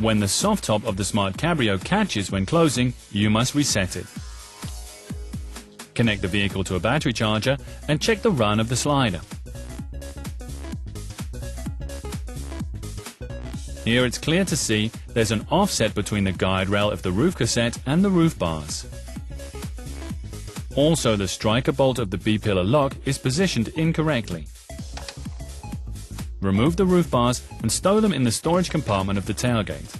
When the soft top of the Smart Cabrio catches when closing, you must reset it. Connect the vehicle to a battery charger and check the run of the slider. Here it's clear to see there's an offset between the guide rail of the roof cassette and the roof bars. Also, the striker bolt of the B-pillar lock is positioned incorrectly. Remove the roof bars and stow them in the storage compartment of the tailgate.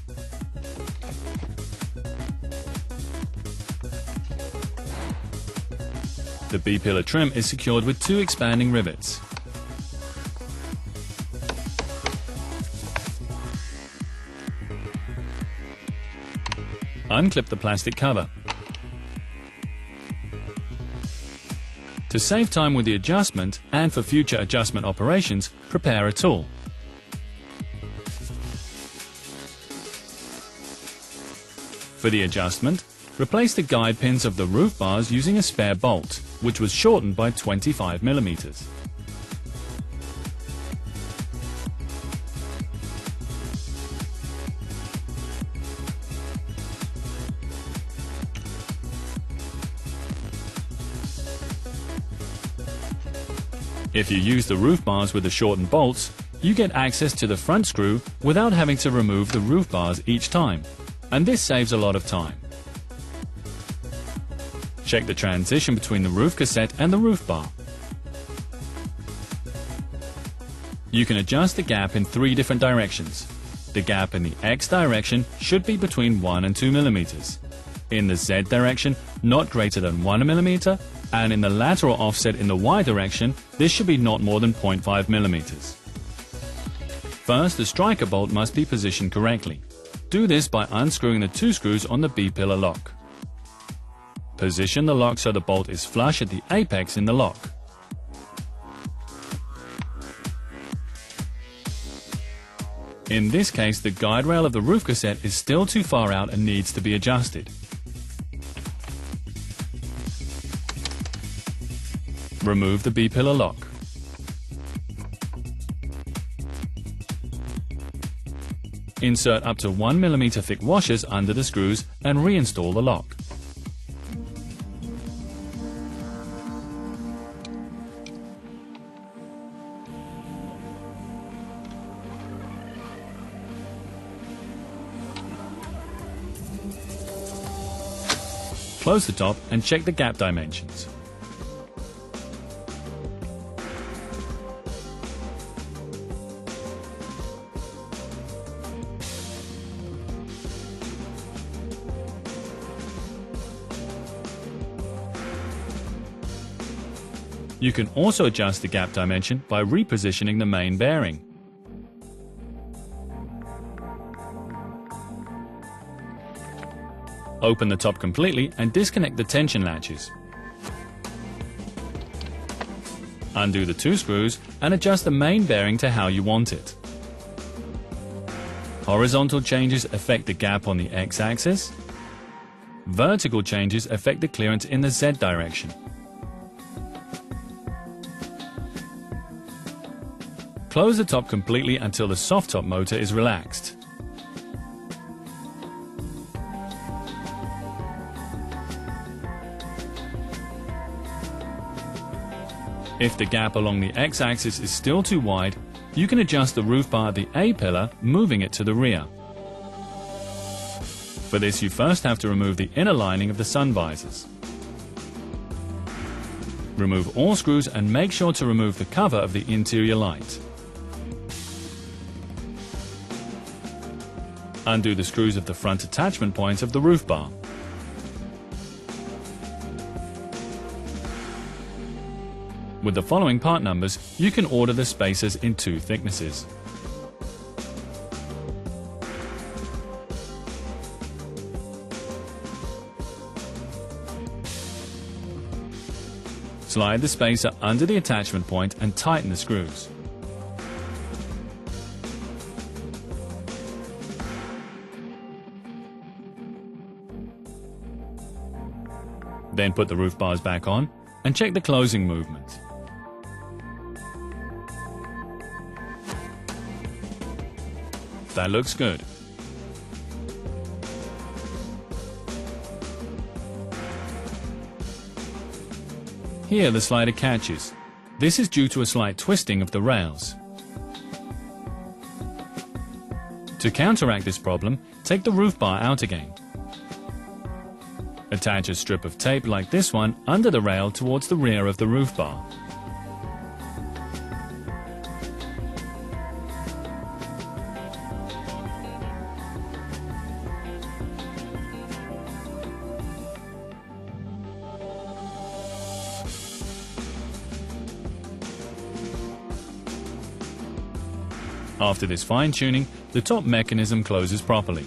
The B-pillar trim is secured with 2 expanding rivets. Unclip the plastic cover. To save time with the adjustment and for future adjustment operations, prepare a tool. For the adjustment, replace the guide pins of the roof bars using a spare bolt, which was shortened by 25 mm. If you use the roof bars with the shortened bolts, you get access to the front screw without having to remove the roof bars each time, and this saves a lot of time. Check the transition between the roof cassette and the roof bar. You can adjust the gap in 3 different directions. The gap in the X direction should be between 1 and 2 mm. In the Z direction, not greater than 1 mm, and in the lateral offset in the Y direction, this should be not more than 0.5 mm. First, the striker bolt must be positioned correctly. Do this by unscrewing the 2 screws on the B-pillar lock. Position the lock so the bolt is flush at the apex in the lock. In this case, the guide rail of the roof cassette is still too far out and needs to be adjusted. Remove the B-pillar lock. Insert up to 1 mm thick washers under the screws and reinstall the lock. Close the top and check the gap dimensions. You can also adjust the gap dimension by repositioning the main bearing. Open the top completely and disconnect the tension latches. Undo the 2 screws and adjust the main bearing to how you want it. Horizontal changes affect the gap on the X-axis. Vertical changes affect the clearance in the Z direction. Close the top completely until the soft top motor is relaxed. If the gap along the X-axis is still too wide, you can adjust the roof bar at the A-pillar, moving it to the rear. For this, you first have to remove the inner lining of the sun visors. Remove all screws and make sure to remove the cover of the interior light. Undo the screws of the front attachment points of the roof bar. With the following part numbers, you can order the spacers in 2 thicknesses. Slide the spacer under the attachment point and tighten the screws. Then put the roof bars back on and check the closing movement. That looks good. Here the slider catches. This is due to a slight twisting of the rails. To counteract this problem, take the roof bar out again. Attach a strip of tape like this one under the rail towards the rear of the roof bar. After this fine-tuning, the top mechanism closes properly.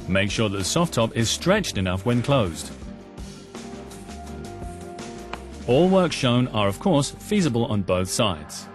Make sure that the soft top is stretched enough when closed. All work shown are of course feasible on both sides.